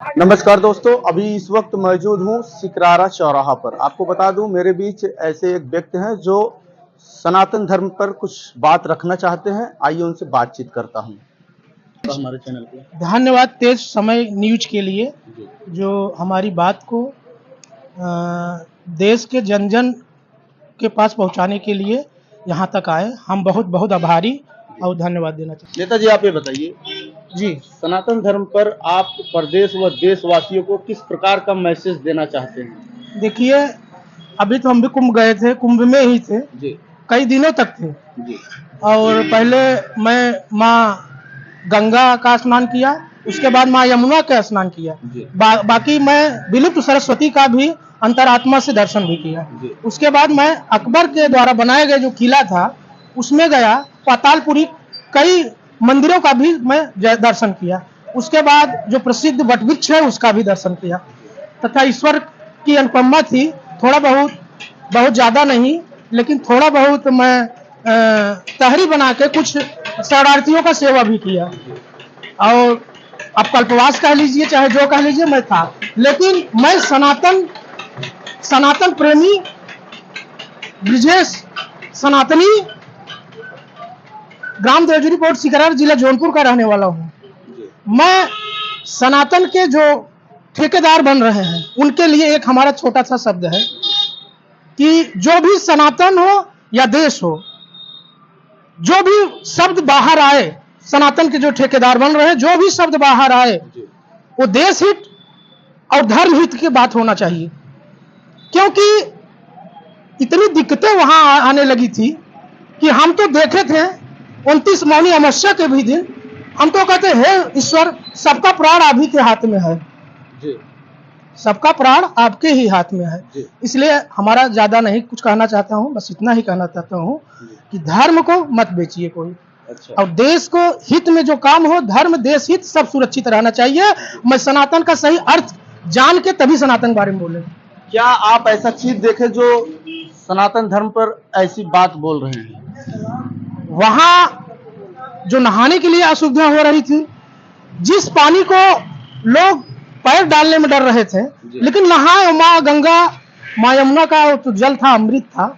नमस्कार दोस्तों, अभी इस वक्त मौजूद हूँ सिकरारा चौराहा पर। आपको बता दूं, मेरे बीच ऐसे एक व्यक्ति हैं जो सनातन धर्म पर कुछ बात रखना चाहते हैं। आइए उनसे बातचीत करता हूँ। तो हमारे चैनल पे धन्यवाद तेज समय न्यूज के लिए जी। जो हमारी बात को देश के जन जन के पास पहुंचाने के लिए यहाँ तक आए। हम बहुत बहुत आभारी और धन्यवाद देना चाहते नेताजी, आप ये बताइए जी। सनातन धर्म पर आप प्रदेश व देशवासियों को किस प्रकार का मैसेज देना चाहते हैं? देखिए, अभी तो हम भी कुंभ गए थे, कुंभ में ही थे, जी कई दिनों तक थे। जी और पहले मैं माँ गंगा का स्नान किया, उसके बाद माँ यमुना का स्नान किया। बाकी मैं विलुप्त सरस्वती का भी अंतरात्मा से दर्शन भी किया। उसके बाद मैं अकबर के द्वारा बनाए गए जो किला था उसमें गया, पातालपुरी कई मंदिरों का भी मैं दर्शन किया। उसके बाद जो प्रसिद्ध वटवृक्ष है उसका भी दर्शन किया तथा ईश्वर की अनुपमा थी। थोड़ा बहुत, बहुत ज़्यादा नहीं, लेकिन थोड़ा बहुत मैं तहरी बना के कुछ शरणार्थियों का सेवा भी किया। और आप कल्पवास कह लीजिए चाहे जो कह लीजिए, मैं था। लेकिन मैं सनातन प्रेमी ब्रिजेश सनातनी ग्राम देवजुरी पोर्ट सिकरार जिला जौनपुर का रहने वाला हूँ। मैं सनातन के जो ठेकेदार बन रहे हैं उनके लिए एक हमारा छोटा सा शब्द है कि जो भी सनातन हो या देश हो, जो भी शब्द बाहर आए, सनातन के जो ठेकेदार बन रहे हैं, जो भी शब्द बाहर आए वो देश हित और धर्म हित की बात होना चाहिए। क्योंकि इतनी दिक्कतें वहां आने लगी थी कि हम तो देखे थे 29 मौनी अमावस्या के भी दिन हम तो कहते हैं ईश्वर सबका प्राण आप ही के हाथ में है जी। सबका प्राण आपके ही हाथ में है। इसलिए हमारा ज्यादा नहीं कुछ कहना चाहता हूँ, बस इतना ही कहना चाहता हूँ कि धर्म को मत बेचिए कोई। अच्छा। और देश को हित में जो काम हो, धर्म देश हित सब सुरक्षित रहना चाहिए। मैं सनातन का सही अर्थ जान के तभी सनातन बारे में बोले। क्या आप ऐसा चीज देखे जो सनातन धर्म पर ऐसी बात बोल रहे हैं? वहां जो नहाने के लिए असुविधा हो रही थी, जिस पानी को लोग पैर डालने में डर रहे थे, लेकिन नहाए माँ गंगा माँ यमुना का तो जल था, अमृत था,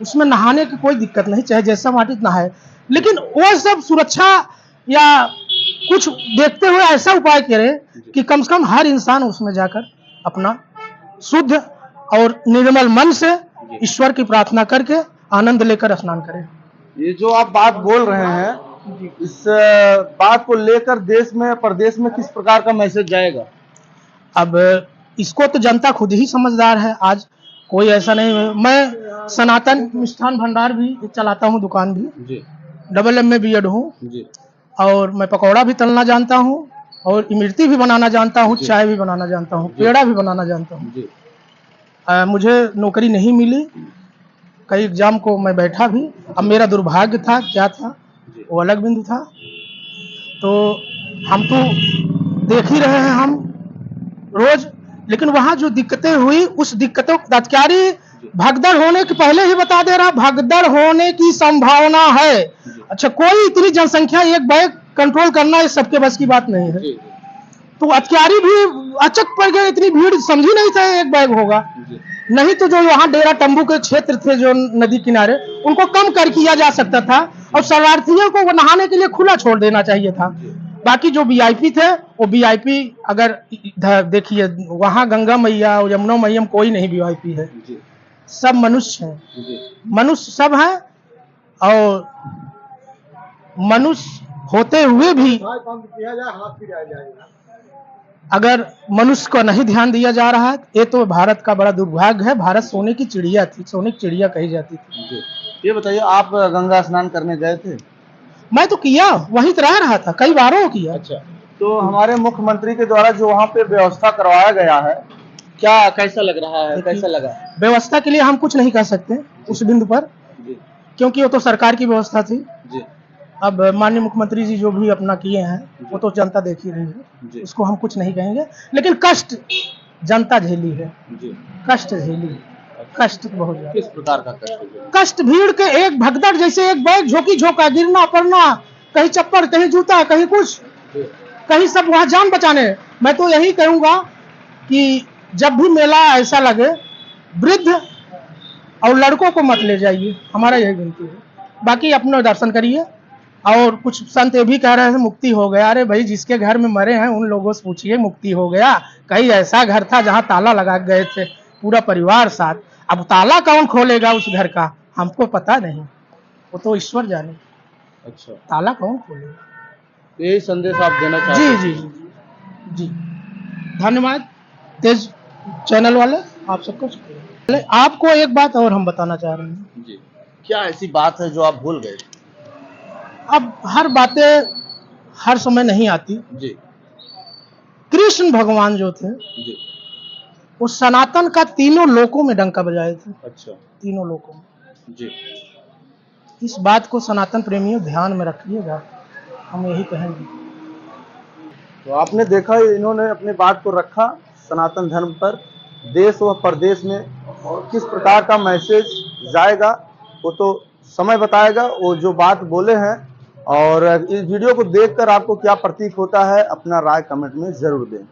उसमें नहाने की कोई दिक्कत नहीं, चाहे जैसा माटी नहाए। लेकिन वो सब सुरक्षा या कुछ देखते हुए ऐसा उपाय करें कि कम से कम हर इंसान उसमें जाकर अपना शुद्ध और निर्मल मन से ईश्वर की प्रार्थना करके आनंद लेकर स्नान करें। ये जो आप बात बोल रहे हैं, इस बात को लेकर देश में प्रदेश में किस प्रकार का मैसेज जाएगा? अब इसको तो जनता खुद ही समझदार है। आज कोई ऐसा नहीं है। मैं सनातन मिष्ठान भंडार भी चलाता हूँ, दुकान भी, AA में B.Ed हूँ, और मैं पकौड़ा भी तलना जानता हूँ और इमरती भी बनाना जानता हूँ, चाय भी बनाना जानता हूँ, पेड़ा भी बनाना जानता हूँ। मुझे नौकरी नहीं मिली, कई एग्जाम को मैं बैठा भी। अब मेरा दुर्भाग्य था, क्या था वो अलग बिंदु था। तो हम तो देख ही रहे हैं हम रोज। लेकिन वहां जो दिक्कतें हुई, उस दिक्कतों अधिकारी भगदड़ होने के पहले ही बता दे रहा, भगदड़ होने की संभावना है। अच्छा, कोई इतनी जनसंख्या एक बैग कंट्रोल करना इस सबके बस की बात नहीं है। तो अधिकारी भी अचक पड़ गए, इतनी भीड़ समझी नहीं था एक बैग होगा। नहीं तो जो वहां डेरा तंबू के क्षेत्र थे जो नदी किनारे, उनको कम कर किया जा सकता था और शरणार्थियों को नहाने के लिए खुला छोड़ देना चाहिए था। बाकी जो VIP थे वो VIP, अगर देखिए वहां गंगा मैया और यमुना मैया में कोई नहीं VIP है, सब मनुष्य हैं, मनुष्य सब हैं। और मनुष्य होते हुए भी अगर मनुष्य को नहीं ध्यान दिया जा रहा है, ये तो भारत का बड़ा दुर्भाग्य है। भारत सोने की चिड़िया थी, सोने की चिड़िया कही जाती थी। ये बताइए, आप गंगा स्नान करने गए थे? मैं तो किया, वहीं तो रह रहा था, कई बारों किया। अच्छा, तो हमारे मुख्यमंत्री के द्वारा जो वहाँ पे व्यवस्था करवाया गया है, क्या कैसा लग रहा है, कैसा लगा? व्यवस्था के लिए हम कुछ नहीं कह सकते उस बिंदु पर, क्योंकि वो तो सरकार की व्यवस्था थी। अब माननीय मुख्यमंत्री जी जो भी अपना किए हैं वो तो जनता देख ही रही है, उसको हम कुछ नहीं कहेंगे। लेकिन कष्ट जनता झेली है, कष्ट झेली, कष्ट बहुत। किस प्रकार का कष्ट? कष्ट भीड़ के एक भगदड़, जैसे एक बैग झोंकी झोंका, गिरना पड़ना, कहीं चप्पल, कहीं जूता, कहीं कुछ, कहीं सब वहां जान बचाने। मैं तो यही कहूंगा कि जब भी मेला ऐसा लगे, वृद्ध और लड़कों को मत ले जाइए, हमारा यही विनती है। बाकी अपने दर्शन करिए। और कुछ संत ये भी कह रहे हैं मुक्ति हो गया। अरे भाई, जिसके घर में मरे हैं उन लोगों से पूछिए मुक्ति हो गया। कहीं ऐसा घर था जहां ताला लगा गए थे पूरा परिवार साथ। अब ताला कौन खोलेगा उस घर का, हमको पता नहीं, वो तो ईश्वर जाने। अच्छा, ताला कौन खोलेगा। यही संदेश आप देना चाहते जी हैं? जी जी जी, धन्यवाद तेज चैनल वाले, आप सबको शुक्रिया। आपको एक बात और हम बताना चाह रहे हैं। जी, क्या ऐसी बात है जो आप भूल गए? अब हर बातें हर समय नहीं आती। जी कृष्ण भगवान जो थे, जी। वो सनातन का तीनों लोकों में डंका बजाए थे, अच्छा। तीनों लोकों में। जी। इस बात को सनातन प्रेमियों ध्यान में रखिएगा, हम यही कहेंगे। तो आपने देखा, इन्होंने अपनी बात को रखा सनातन धर्म पर। देश व प्रदेश में किस प्रकार का मैसेज जाएगा वो तो समय बताएगा। वो जो बात बोले हैं, और इस वीडियो को देखकर आपको क्या प्रतीत होता है, अपना राय कमेंट में जरूर दें।